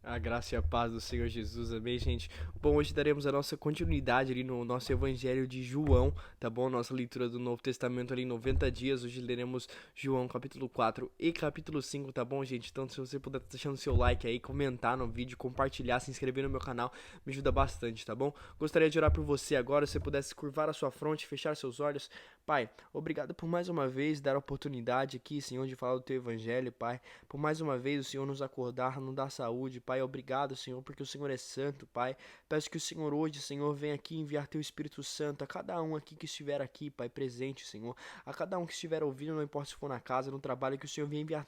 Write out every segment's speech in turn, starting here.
A graça e a paz do Senhor Jesus, amém, gente? Bom, hoje daremos a nossa continuidade ali no nosso Evangelho de João, tá bom? Nossa leitura do Novo Testamento ali em 90 dias. Hoje leremos João capítulo 4 e capítulo 5, tá bom, gente? Então, se você puder estar deixando seu like aí, comentar no vídeo, compartilhar, se inscrever no meu canal, me ajuda bastante, tá bom? Gostaria de orar por você agora, se você pudesse curvar a sua fronte, fechar seus olhos. Pai, obrigado por mais uma vez dar a oportunidade aqui, Senhor, de falar do teu Evangelho, Pai. Por mais uma vez o Senhor nos acordar, nos dar saúde, Pai. Obrigado, Senhor, porque o Senhor é santo, Pai. Peço que o Senhor hoje, Senhor, venha aqui enviar teu Espírito Santo a cada um aqui que estiver aqui, Pai, presente, Senhor. A cada um que estiver ouvindo, não importa se for na casa, no trabalho, que o Senhor venha enviar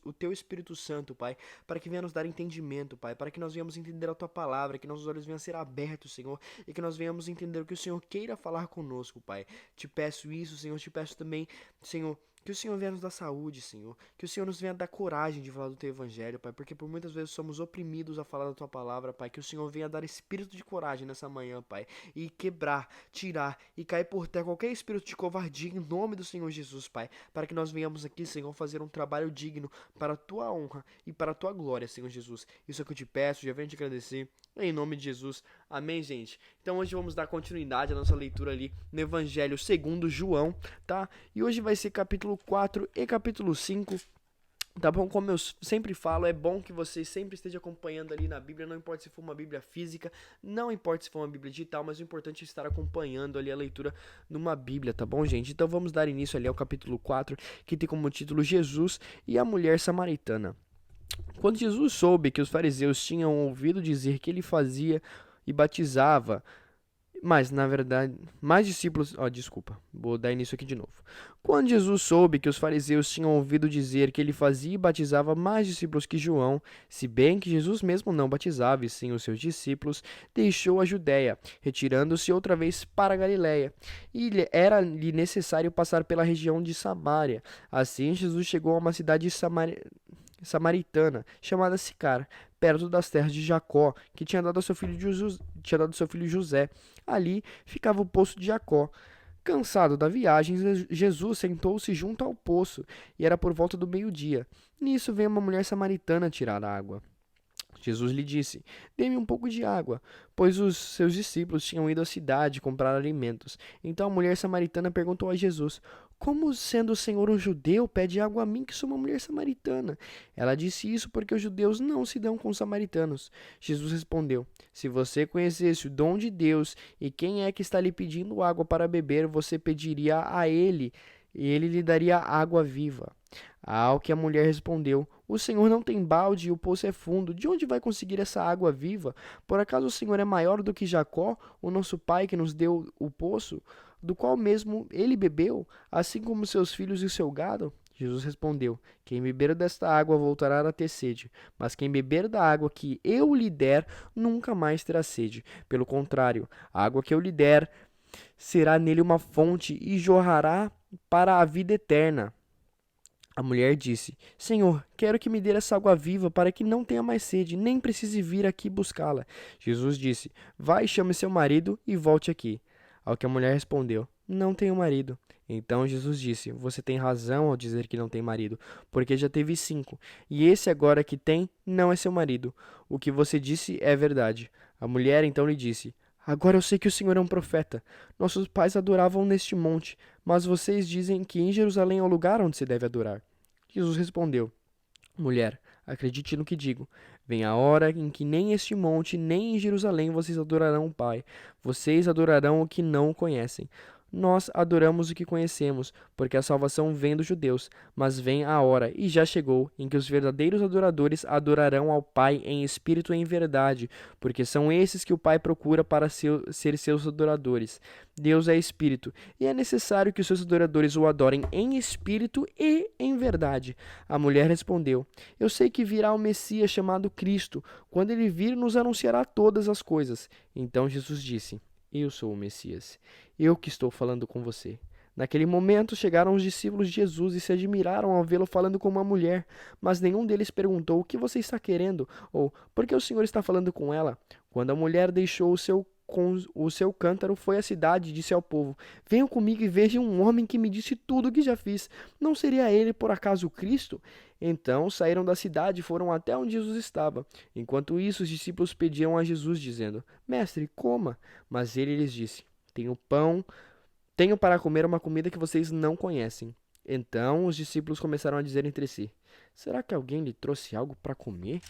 o teu Espírito Santo, Pai, para que venha nos dar entendimento, Pai, para que nós venhamos entender a tua palavra, que nossos olhos venham a ser abertos, Senhor, e que nós venhamos entender o que o Senhor queira falar conosco, Pai. Te peço isso, Senhor, te peço também, Senhor, que o Senhor venha nos dar saúde, Senhor. Que o Senhor nos venha dar coragem de falar do teu evangelho, Pai. Porque por muitas vezes somos oprimidos a falar da tua palavra, Pai. Que o Senhor venha dar espírito de coragem nessa manhã, Pai. E quebrar, tirar e cair por terra qualquer espírito de covardia em nome do Senhor Jesus, Pai. Para que nós venhamos aqui, Senhor, fazer um trabalho digno para a tua honra e para a tua glória, Senhor Jesus. Isso é o que eu te peço, já venho te agradecer. Em nome de Jesus. Amém, gente? Então hoje vamos dar continuidade à nossa leitura ali no Evangelho segundo João, tá? E hoje vai ser capítulo 4 e capítulo 5. Tá bom? Como eu sempre falo, é bom que você sempre esteja acompanhando ali na Bíblia, não importa se for uma Bíblia física, não importa se for uma Bíblia digital, mas o importante é estar acompanhando ali a leitura numa Bíblia, tá bom, gente? Então vamos dar início ali ao capítulo 4, que tem como título Jesus e a mulher samaritana. Quando Jesus soube que os fariseus tinham ouvido dizer que ele fazia e batizava, mas na verdade, mais discípulos, desculpa, vou dar início aqui de novo. Quando Jesus soube que os fariseus tinham ouvido dizer que ele fazia e batizava mais discípulos que João, se bem que Jesus mesmo não batizava e sim os seus discípulos, deixou a Judéia, retirando-se outra vez para a Galiléia, e era-lhe necessário passar pela região de Samaria. Assim Jesus chegou a uma cidade samaritana, chamada Sicar, perto das terras de Jacó, que tinha dado ao seu filho José. Ali ficava o poço de Jacó. Cansado da viagem, Jesus sentou-se junto ao poço, e era por volta do meio-dia. Nisso veio uma mulher samaritana tirar água. Jesus lhe disse: Dê-me um pouco de água, pois os seus discípulos tinham ido à cidade comprar alimentos. Então a mulher samaritana perguntou a Jesus: Como, sendo o Senhor um judeu, pede água a mim, que sou uma mulher samaritana? Ela disse isso porque os judeus não se dão com os samaritanos. Jesus respondeu: Se você conhecesse o dom de Deus e quem é que está lhe pedindo água para beber, você pediria a ele, e ele lhe daria água viva. Ao que a mulher respondeu: O Senhor não tem balde e o poço é fundo. De onde vai conseguir essa água viva? Por acaso o Senhor é maior do que Jacó, o nosso pai que nos deu o poço, do qual mesmo ele bebeu, assim como seus filhos e o seu gado? Jesus respondeu: Quem beber desta água voltará a ter sede, mas quem beber da água que eu lhe der nunca mais terá sede. Pelo contrário, a água que eu lhe der será nele uma fonte e jorrará para a vida eterna. A mulher disse: Senhor, quero que me dê essa água viva para que não tenha mais sede, nem precise vir aqui buscá-la. Jesus disse: Vai, chame seu marido e volte aqui. Ao que a mulher respondeu: Não tenho marido. Então Jesus disse: Você tem razão ao dizer que não tem marido, porque já teve 5, e esse agora que tem não é seu marido. O que você disse é verdade. A mulher então lhe disse: Agora eu sei que o Senhor é um profeta. Nossos pais adoravam neste monte, mas vocês dizem que em Jerusalém é o lugar onde se deve adorar. Jesus respondeu: Mulher, acredite no que digo. Vem a hora em que nem este monte, nem em Jerusalém vocês adorarão o Pai. Vocês adorarão o que não conhecem. Nós adoramos o que conhecemos, porque a salvação vem dos judeus. Mas vem a hora, e já chegou, em que os verdadeiros adoradores adorarão ao Pai em espírito e em verdade, porque são esses que o Pai procura para ser seus adoradores. Deus é espírito, e é necessário que os seus adoradores o adorem em espírito e em verdade. A mulher respondeu: Eu sei que virá o Messias chamado Cristo. Quando ele vir, nos anunciará todas as coisas. Então Jesus disse: Eu sou o Messias. Eu que estou falando com você. Naquele momento chegaram os discípulos de Jesus e se admiraram ao vê-lo falando com uma mulher. Mas nenhum deles perguntou: O que você está querendo? Ou por que o Senhor está falando com ela? Quando a mulher deixou o seu com o seu cântaro foi à cidade e disse ao povo: Venham comigo e vejam um homem que me disse tudo o que já fiz. Não seria ele, por acaso, o Cristo? Então saíram da cidade e foram até onde Jesus estava. Enquanto isso, os discípulos pediam a Jesus, dizendo: Mestre, coma. Mas ele lhes disse: Tenho para comer uma comida que vocês não conhecem. Então os discípulos começaram a dizer entre si: Será que alguém lhe trouxe algo para comer?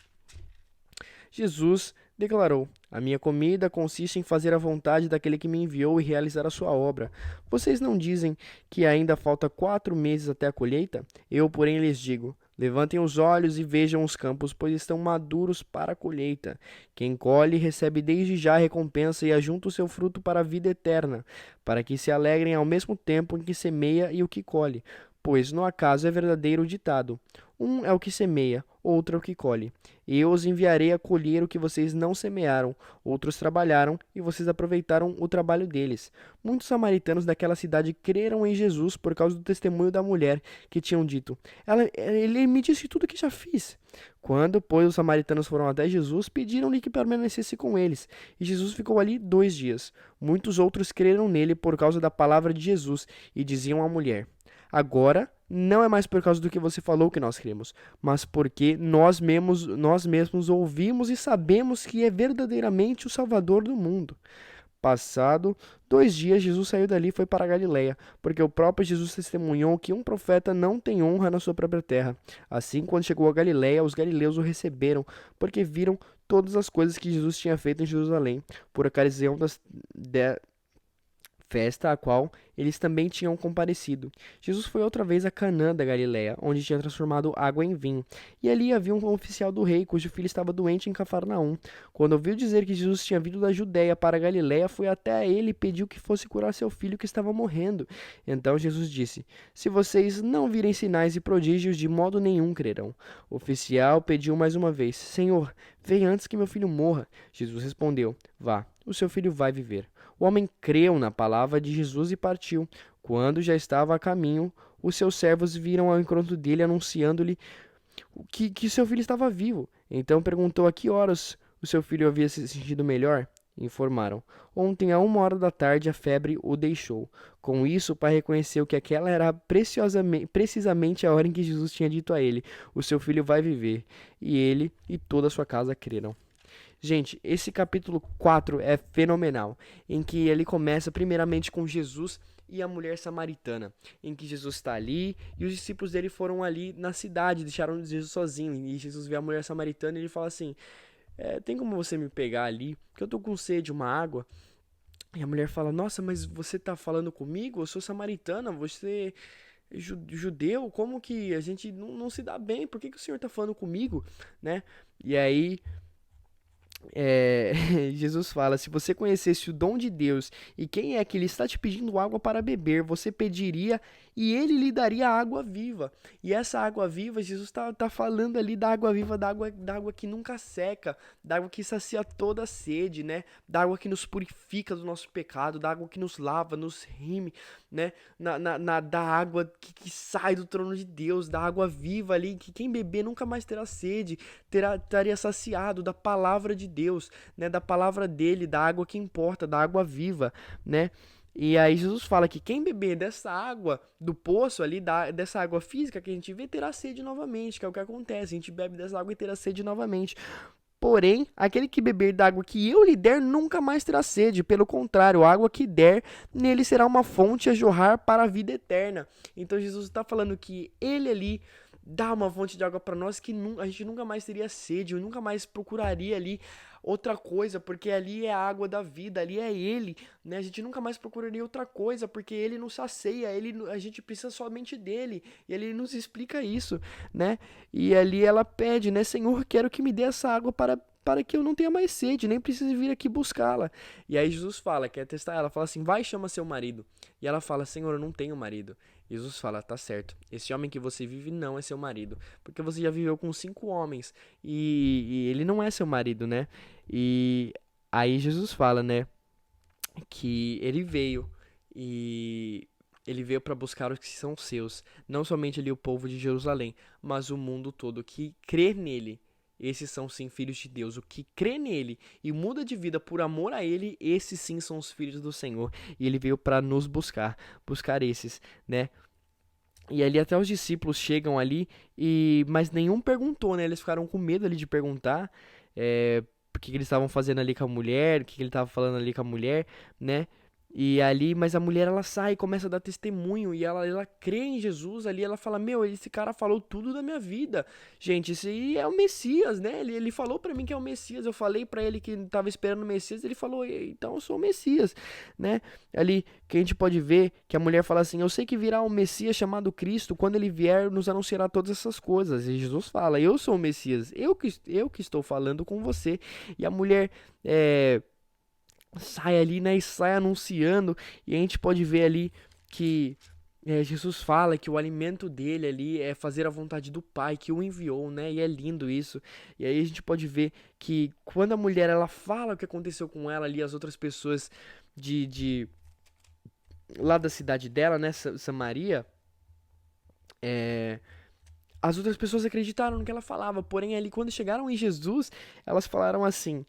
Jesus declarou: A minha comida consiste em fazer a vontade daquele que me enviou e realizar a sua obra. Vocês não dizem que ainda falta 4 meses até a colheita? Eu, porém, lhes digo: Levantem os olhos e vejam os campos, pois estão maduros para a colheita. Quem colhe recebe desde já a recompensa e ajunta o seu fruto para a vida eterna, para que se alegrem ao mesmo tempo em que semeia e o que colhe. Pois no acaso é verdadeiro o ditado: um é o que semeia, outro é o que colhe. Eu os enviarei a colher o que vocês não semearam. Outros trabalharam e vocês aproveitaram o trabalho deles. Muitos samaritanos daquela cidade creram em Jesus por causa do testemunho da mulher, que tinham dito: Ele me disse tudo o que já fiz. Quando, pois, os samaritanos foram até Jesus, pediram-lhe que permanecesse com eles. E Jesus ficou ali 2 dias. Muitos outros creram nele por causa da palavra de Jesus e diziam à mulher: Agora, não é mais por causa do que você falou que nós cremos, mas porque nós mesmos ouvimos e sabemos que é verdadeiramente o Salvador do mundo. Passado 2 dias, Jesus saiu dali e foi para a Galiléia, porque o próprio Jesus testemunhou que um profeta não tem honra na sua própria terra. Assim, quando chegou a Galiléia, os galileus o receberam, porque viram todas as coisas que Jesus tinha feito em Jerusalém, por ocasião festa à qual eles também tinham comparecido. Jesus foi outra vez a Canaã da Galiléia, onde tinha transformado água em vinho. E ali havia um oficial do rei, cujo filho estava doente em Cafarnaum. Quando ouviu dizer que Jesus tinha vindo da Judéia para a Galiléia, foi até ele e pediu que fosse curar seu filho que estava morrendo. Então Jesus disse: Se vocês não virem sinais e prodígios, de modo nenhum crerão. O oficial pediu mais uma vez: Senhor, venha antes que meu filho morra. Jesus respondeu: Vá, o seu filho vai viver. O homem creu na palavra de Jesus e partiu. Quando já estava a caminho, os seus servos viram ao encontro dele, anunciando-lhe que seu filho estava vivo. Então perguntou a que horas o seu filho havia se sentido melhor. Informaram: Ontem, a 1 hora da tarde, a febre o deixou. Com isso, o pai reconheceu que aquela era precisamente a hora em que Jesus tinha dito a ele: O seu filho vai viver. E ele e toda a sua casa creram. Gente, esse capítulo 4 é fenomenal, em que ele começa primeiramente com Jesus e a mulher samaritana, em que Jesus está ali e os discípulos dele foram ali na cidade, deixaram Jesus sozinho, e Jesus vê a mulher samaritana e ele fala assim: tem como você me pegar ali, que eu tô com sede, uma água? E a mulher fala: Nossa, mas você tá falando comigo? Eu sou samaritana, você é judeu, como que a gente não se dá bem? Por que o senhor tá falando comigo, né? E aí Jesus fala: se você conhecesse o dom de Deus e quem é que ele está te pedindo água para beber, você pediria e ele lhe daria água viva. E essa água viva, Jesus tá falando ali da água viva, da água que nunca seca, da água que sacia toda a sede, né? Da água que nos purifica do nosso pecado, da água que nos lava, nos rime, né? Da água que sai do trono de Deus, da água viva ali, que quem beber nunca mais terá sede, estaria saciado da palavra de Deus, né, da palavra dele, da água que importa, da água viva, né? E aí Jesus fala que quem beber dessa água do poço ali, dessa água física que a gente vê, terá sede novamente, que é o que acontece, a gente bebe dessa água e terá sede novamente. Porém, aquele que beber da água que eu lhe der nunca mais terá sede. Pelo contrário, a água que der, nele será uma fonte a jorrar para a vida eterna. Então Jesus está falando que ele ali dá uma fonte de água para nós que a gente nunca mais teria sede, eu nunca mais procuraria ali outra coisa, porque ali é a água da vida, ali é ele, né? A gente nunca mais procuraria outra coisa, porque ele nos sacia, a gente precisa somente dele, e ele nos explica isso, né? E ali ela pede, né? Senhor, quero que me dê essa água para que eu não tenha mais sede, nem precise vir aqui buscá-la. E aí Jesus fala, quer testar ela, fala assim: vai, chama seu marido. E ela fala: Senhor, eu não tenho marido. Jesus fala: tá certo, esse homem que você vive não é seu marido, porque você já viveu com 5 homens e ele não é seu marido, né? E aí Jesus fala, né, que ele veio para buscar os que são seus, não somente ali o povo de Jerusalém, mas o mundo todo que crê nele. esses são sim filhos de Deus. O que crê nele e muda de vida por amor a ele, esses sim são os filhos do Senhor. E ele veio para nos buscar esses, né? E ali até os discípulos chegam ali, mas nenhum perguntou, né? Eles ficaram com medo ali de perguntar o que eles estavam fazendo ali com a mulher, o que ele estava falando ali com a mulher, né? E ali, mas a mulher ela sai e começa a dar testemunho e ela crê em Jesus ali, ela fala, meu, esse cara falou tudo da minha vida. Gente, esse aí é o Messias, né? Ele falou pra mim que é o Messias, eu falei pra ele que tava esperando o Messias, ele falou, então eu sou o Messias, né? Ali que a gente pode ver que a mulher fala assim, eu sei que virá um Messias chamado Cristo, quando ele vier nos anunciará todas essas coisas. E Jesus fala, eu sou o Messias, eu que estou falando com você. E a mulher sai ali, né, e sai anunciando, e a gente pode ver ali que Jesus fala que o alimento dele ali é fazer a vontade do Pai que o enviou, né, e é lindo isso. E aí a gente pode ver que quando a mulher ela fala o que aconteceu com ela ali, as outras pessoas de lá da cidade dela, né, Samaria, as outras pessoas acreditaram no que ela falava, porém ali quando chegaram em Jesus, elas falaram assim,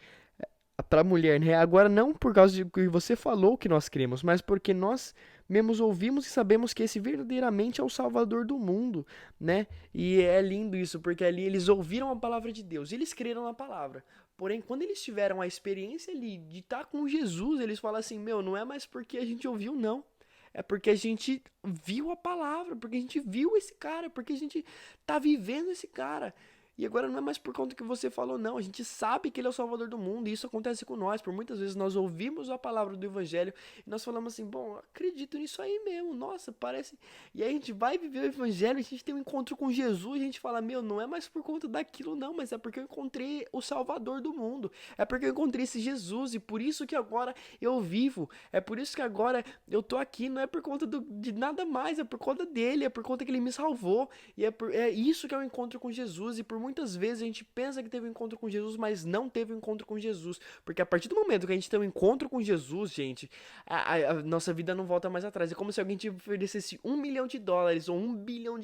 para a mulher, né? Agora não por causa de que você falou que nós cremos, mas porque nós mesmos ouvimos e sabemos que esse verdadeiramente é o Salvador do mundo, né? E é lindo isso, porque ali eles ouviram a palavra de Deus, eles creram na palavra. Porém, quando eles tiveram a experiência ali de estar com Jesus, eles falam assim, meu, não é mais porque a gente ouviu, não. É porque a gente viu a palavra, porque a gente viu esse cara, porque a gente tá vivendo esse cara. E agora não é mais por conta que você falou, não. A gente sabe que ele é o Salvador do mundo e isso acontece com nós. Por muitas vezes nós ouvimos a palavra do Evangelho e nós falamos assim, bom, acredito nisso aí mesmo, nossa, parece. E aí a gente vai viver o Evangelho, a gente tem um encontro com Jesus e a gente fala, meu, não é mais por conta daquilo, não, mas é porque eu encontrei o Salvador do mundo. É porque eu encontrei esse Jesus e por isso que agora eu vivo. É por isso que agora eu tô aqui, não é por conta de nada mais, é por conta dele, é por conta que ele me salvou. E é isso que é o encontro com Jesus. E por muitas vezes a gente pensa que teve um encontro com Jesus, mas não teve um encontro com Jesus. Porque a partir do momento que a gente tem um encontro com Jesus, gente, a nossa vida não volta mais atrás. É como se alguém te oferecesse $1 milhão, ou $1 bilhão,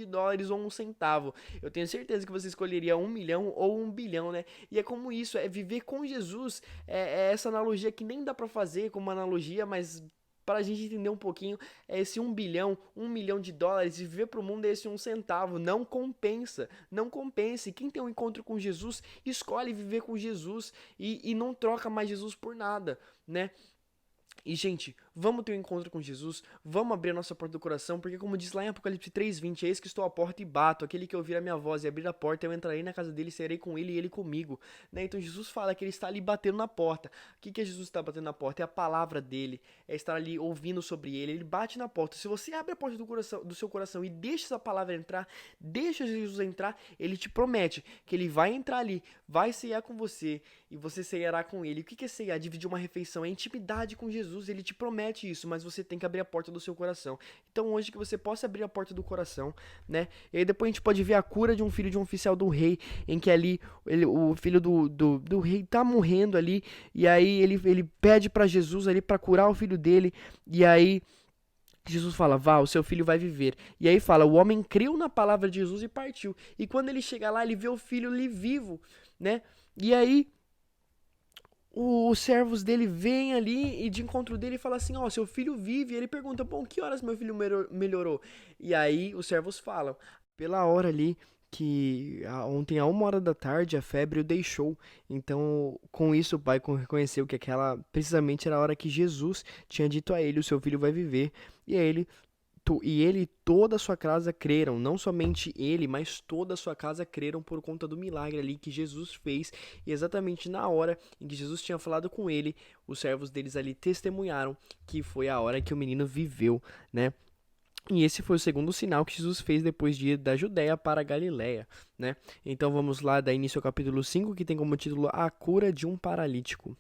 ou um centavo. Eu tenho certeza que você escolheria 1 milhão ou 1 bilhão, né? E é como isso, é viver com Jesus. É essa analogia que nem dá pra fazer como uma analogia, mas para a gente entender um pouquinho, é esse 1 bilhão, $1 milhão e viver para o mundo é esse 1 centavo, não compensa, não compensa. E quem tem um encontro com Jesus, escolhe viver com Jesus e não troca mais Jesus por nada, né? E, gente, vamos ter um encontro com Jesus, vamos abrir a nossa porta do coração, porque como diz lá em Apocalipse 3:20, eis que estou à porta e bato, aquele que ouvir a minha voz e abrir a porta, eu entrarei na casa dele, serei com ele e ele comigo, né? Então Jesus fala que ele está ali batendo na porta. O que é Jesus está batendo na porta? É a palavra dele, é estar ali ouvindo sobre ele bate na porta. Se você abre a porta do seu coração e deixa essa palavra entrar, deixa Jesus entrar, ele te promete que ele vai entrar ali, vai ceiar com você e você ceiará com ele. O que é ceiar? Dividir uma refeição, é intimidade com Jesus, ele te promete isso, mas você tem que abrir a porta do seu coração. Então hoje que você possa abrir a porta do coração, né? E aí depois a gente pode ver a cura de um filho de um oficial do rei, em que ali o filho do rei tá morrendo ali, e aí ele pede pra Jesus ali pra curar o filho dele, e aí Jesus fala, vá, o seu filho vai viver. E aí fala, o homem creu na palavra de Jesus e partiu. E quando ele chega lá, ele vê o filho ali vivo, né? E aí os servos dele vêm ali e de encontro dele fala assim, ó, seu filho vive. E ele pergunta, bom, que horas meu filho melhorou? E aí os servos falam, pela hora ali que ontem a 1 hora da tarde a febre o deixou. Então com isso o pai reconheceu que aquela precisamente era a hora que Jesus tinha dito a ele, o seu filho vai viver. E aí ele e toda a sua casa creram, não somente ele, mas toda a sua casa creram por conta do milagre ali que Jesus fez. E exatamente na hora em que Jesus tinha falado com ele, os servos deles ali testemunharam que foi a hora que o menino viveu, né? E esse foi o segundo sinal que Jesus fez depois de ir da Judéia para a Galiléia, né? Então vamos lá, dar início ao capítulo 5, que tem como título A Cura de um Paralítico.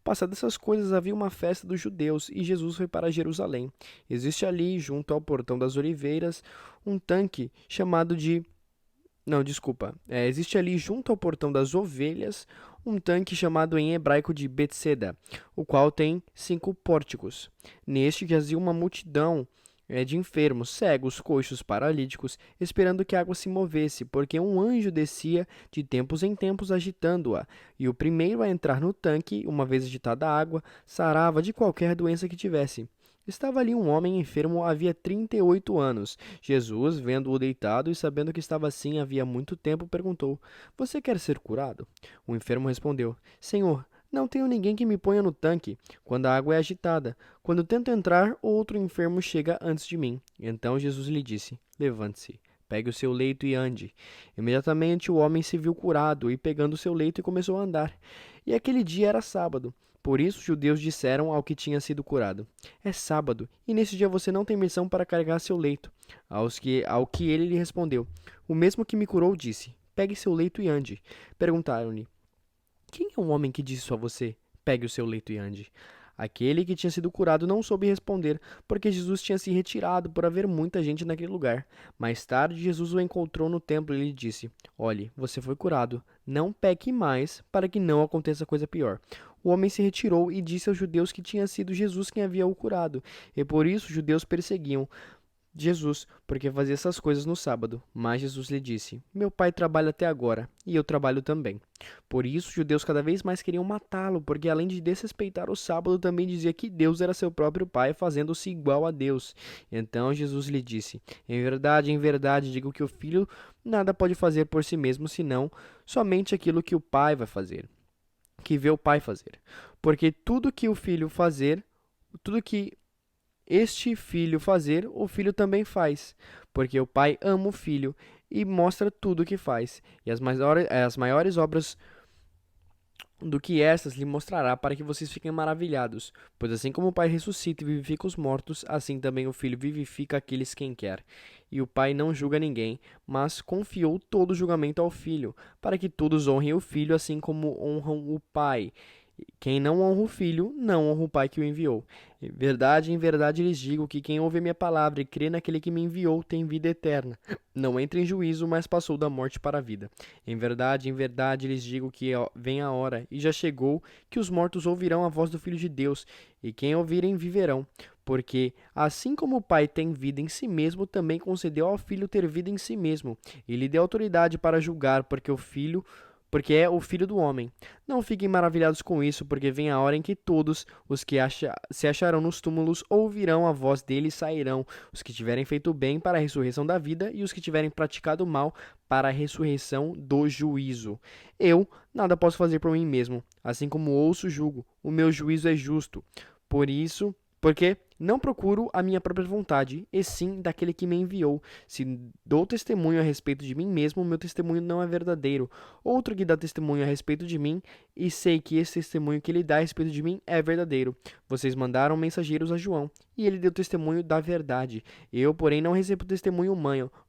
Passadas essas coisas, havia uma festa dos judeus e Jesus foi para Jerusalém. Existe ali, junto ao portão das oliveiras, um tanque chamado de... Não, desculpa. Existe ali, junto ao portão das ovelhas, um tanque chamado em hebraico de Betseda, o qual tem 5 pórticos. Neste jazia uma multidão de enfermos, cegos, coxos, paralíticos, esperando que a água se movesse, porque um anjo descia de tempos em tempos agitando-a, e o primeiro a entrar no tanque, uma vez agitada a água, sarava de qualquer doença que tivesse. Estava ali um homem enfermo havia 38 anos. Jesus, vendo-o deitado e sabendo que estava assim havia muito tempo, perguntou: Você quer ser curado? O enfermo respondeu: Senhor, não tenho ninguém que me ponha no tanque quando a água é agitada. Quando tento entrar, outro enfermo chega antes de mim. Então Jesus lhe disse: Levante-se, pegue o seu leito e ande. Imediatamente o homem se viu curado e, pegando o seu leito, começou a andar. E aquele dia era sábado. Por isso, os judeus disseram ao que tinha sido curado: É sábado, e nesse dia você não tem missão para carregar seu leito. Ao que ele lhe respondeu: O mesmo que me curou disse: Pegue seu leito e ande. Perguntaram-lhe: Quem é o homem que disse isso a você? Pegue o seu leito e ande. Aquele que tinha sido curado não soube responder, porque Jesus tinha se retirado por haver muita gente naquele lugar. Mais tarde, Jesus o encontrou no templo e lhe disse: Olhe, você foi curado. Não peque mais, para que não aconteça coisa pior. O homem se retirou e disse aos judeus que tinha sido Jesus quem havia o curado, e por isso os judeus perseguiam Jesus, porque fazia essas coisas no sábado. Mas Jesus lhe disse: Meu pai trabalha até agora, e eu trabalho também. Por isso, os judeus cada vez mais queriam matá-lo, porque além de desrespeitar o sábado, também dizia que Deus era seu próprio pai, fazendo-se igual a Deus. Então Jesus lhe disse: em verdade, digo que o filho nada pode fazer por si mesmo, senão somente aquilo que o pai vai fazer, que vê o pai fazer. Porque tudo que o filho fazer, tudo que este filho fazer, o filho também faz, porque o pai ama o filho e mostra tudo o que faz, e as maiores obras do que estas lhe mostrará, para que vocês fiquem maravilhados. Pois assim como o Pai ressuscita e vivifica os mortos, assim também o Filho vivifica aqueles quem quer. E o Pai não julga ninguém, mas confiou todo o julgamento ao Filho, para que todos honrem o Filho assim como honram o Pai. Quem não honra o Filho, não honra o Pai que o enviou. Em verdade lhes digo que quem ouve a minha palavra e crê naquele que me enviou tem vida eterna. Não entra em juízo, mas passou da morte para a vida. Em verdade lhes digo que vem a hora, e já chegou, que os mortos ouvirão a voz do Filho de Deus, e quem ouvirem viverão. Porque, assim como o Pai tem vida em si mesmo, também concedeu ao Filho ter vida em si mesmo, e lhe deu autoridade para julgar, porque é o Filho do Homem. Não fiquem maravilhados com isso, porque vem a hora em que todos os que se acharão nos túmulos ouvirão a voz dele e sairão, os que tiverem feito bem para a ressurreição da vida e os que tiverem praticado mal para a ressurreição do juízo. Eu nada posso fazer por mim mesmo, assim como ouço, julgo. O meu juízo é justo. Porque não procuro a minha própria vontade, e sim daquele que me enviou. Se dou testemunho a respeito de mim mesmo, meu testemunho não é verdadeiro. Outro que dá testemunho a respeito de mim, e sei que esse testemunho que ele dá a respeito de mim é verdadeiro. Vocês mandaram mensageiros a João, e ele deu testemunho da verdade. Eu, porém, não recebo testemunho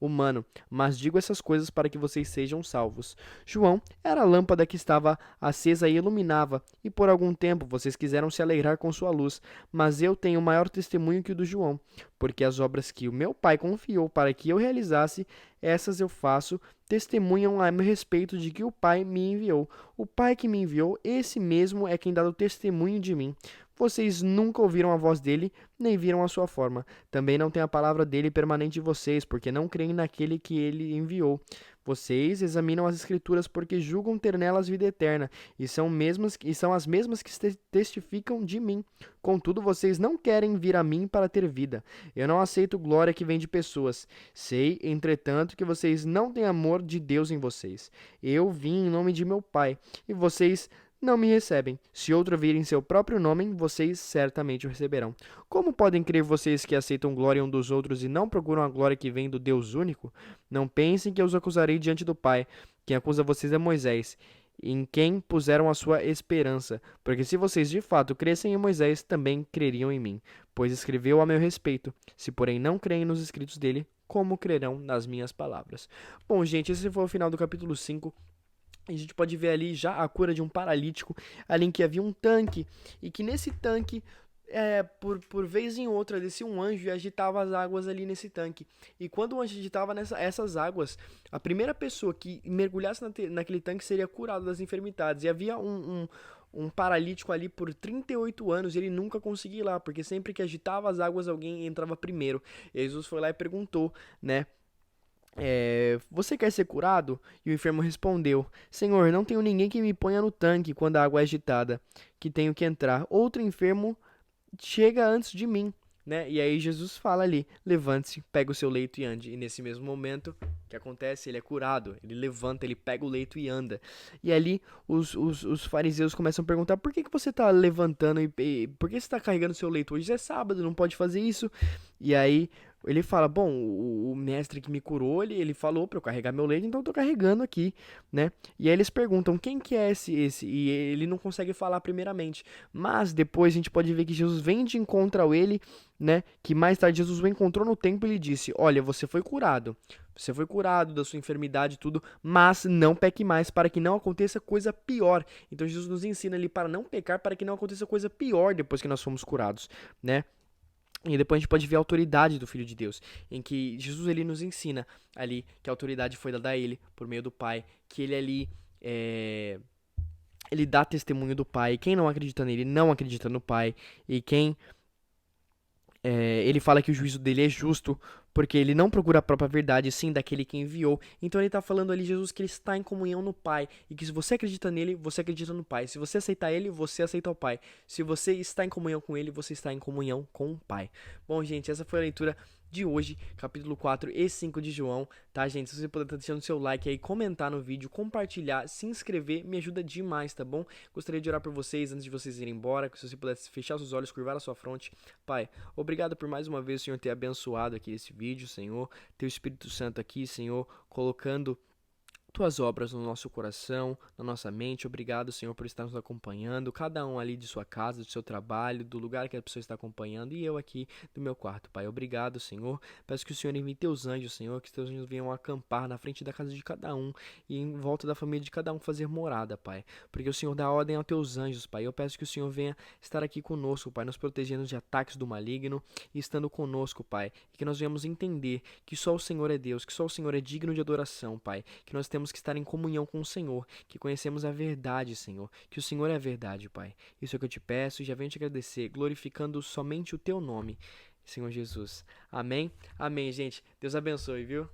humano, mas digo essas coisas para que vocês sejam salvos. João era a lâmpada que estava acesa e iluminava, e por algum tempo vocês quiseram se alegrar com sua luz, mas eu tenho maior testemunho que o do João, porque as obras que o meu Pai confiou para que eu realizasse, essas eu faço, testemunham a meu respeito de que o Pai me enviou. O Pai que me enviou, esse mesmo é quem dá o testemunho de mim. Vocês nunca ouviram a voz dele, nem viram a sua forma. Também não tem a palavra dele permanente em vocês, porque não creem naquele que ele enviou. Vocês examinam as Escrituras porque julgam ter nelas vida eterna, e são as mesmas que testificam de mim. Contudo, vocês não querem vir a mim para ter vida. Eu não aceito glória que vem de pessoas. Sei, entretanto, que vocês não têm amor de Deus em vocês. Eu vim em nome de meu Pai, e vocês não me recebem. Se outro vir em seu próprio nome, vocês certamente o receberão. Como podem crer vocês que aceitam glória um dos outros e não procuram a glória que vem do Deus único? Não pensem que eu os acusarei diante do Pai. Quem acusa vocês é Moisés, em quem puseram a sua esperança. Porque se vocês de fato crescem em Moisés, também creriam em mim, pois escreveu a meu respeito. Se porém não creem nos escritos dele, como crerão nas minhas palavras? Bom, gente, esse foi o final do capítulo 5. A gente pode ver ali já a cura de um paralítico, ali em que havia um tanque, e que nesse tanque, por vez em outra, descia um anjo e agitava as águas ali nesse tanque. E quando o anjo agitava essas águas, a primeira pessoa que mergulhasse naquele tanque seria curada das enfermidades. E havia um paralítico ali por 38 anos e ele nunca conseguia ir lá, porque sempre que agitava as águas alguém entrava primeiro. E Jesus foi lá e perguntou, né? Você quer ser curado? E o enfermo respondeu: Senhor, não tenho ninguém que me ponha no tanque quando a água é agitada, que tenho que entrar. Outro enfermo chega antes de mim, né? E aí Jesus fala ali: levante-se, pega o seu leito e ande. E nesse mesmo momento, o que acontece? Ele é curado, ele levanta, ele pega o leito e anda. E ali os fariseus começam a perguntar: por que você está levantando e por que você está carregando o seu leito? Hoje é sábado, não pode fazer isso. E aí ele fala: bom, o mestre que me curou, ele falou para eu carregar meu leito, então eu tô carregando aqui, né? E aí eles perguntam: quem que é esse? E ele não consegue falar primeiramente. Mas depois a gente pode ver que Jesus vem de encontro a ele, né? Que mais tarde Jesus o encontrou no templo e lhe disse: olha, você foi curado. Você foi curado da sua enfermidade e tudo, mas não peque mais para que não aconteça coisa pior. Então Jesus nos ensina ali para não pecar, para que não aconteça coisa pior depois que nós fomos curados, né? E depois a gente pode ver a autoridade do Filho de Deus, em que Jesus ele nos ensina ali que a autoridade foi dada a ele por meio do Pai, que ele ali ele dá testemunho do Pai. Quem não acredita nele não acredita no Pai. E quem ele fala que o juízo dele é justo, porque ele não procura a própria verdade, sim daquele que enviou. Então ele está falando ali, Jesus, que ele está em comunhão no Pai, e que se você acredita nele, você acredita no Pai. Se você aceitar ele, você aceita o Pai. Se você está em comunhão com ele, você está em comunhão com o Pai. Bom, gente, essa foi a leitura de hoje, capítulo 4 e 5 de João, tá, gente? Se você puder estar deixando seu like aí, comentar no vídeo, compartilhar, se inscrever, me ajuda demais, tá bom? Gostaria de orar por vocês antes de vocês irem embora, que se você pudesse fechar seus olhos, curvar a sua fronte. Pai, obrigado por mais uma vez, Senhor, ter abençoado aqui esse vídeo, Senhor, ter o Espírito Santo aqui, Senhor, colocando tuas obras no nosso coração, na nossa mente. Obrigado, Senhor, por estar nos acompanhando, cada um ali de sua casa, do seu trabalho, do lugar que a pessoa está acompanhando, e eu aqui do meu quarto, Pai. Obrigado, Senhor. Peço que o Senhor envie teus anjos, Senhor, que teus anjos venham acampar na frente da casa de cada um e em volta da família de cada um fazer morada, Pai. Porque o Senhor dá ordem aos teus anjos, Pai. Eu peço que o Senhor venha estar aqui conosco, Pai, nos protegendo de ataques do maligno e estando conosco, Pai. E que nós venhamos entender que só o Senhor é Deus, que só o Senhor é digno de adoração, Pai. Que nós temos que estar em comunhão com o Senhor, que conhecemos a verdade, Senhor, que o Senhor é a verdade, Pai. Isso é o que eu te peço e já venho te agradecer, glorificando somente o teu nome, Senhor Jesus. Amém? Amém, gente. Deus abençoe, viu?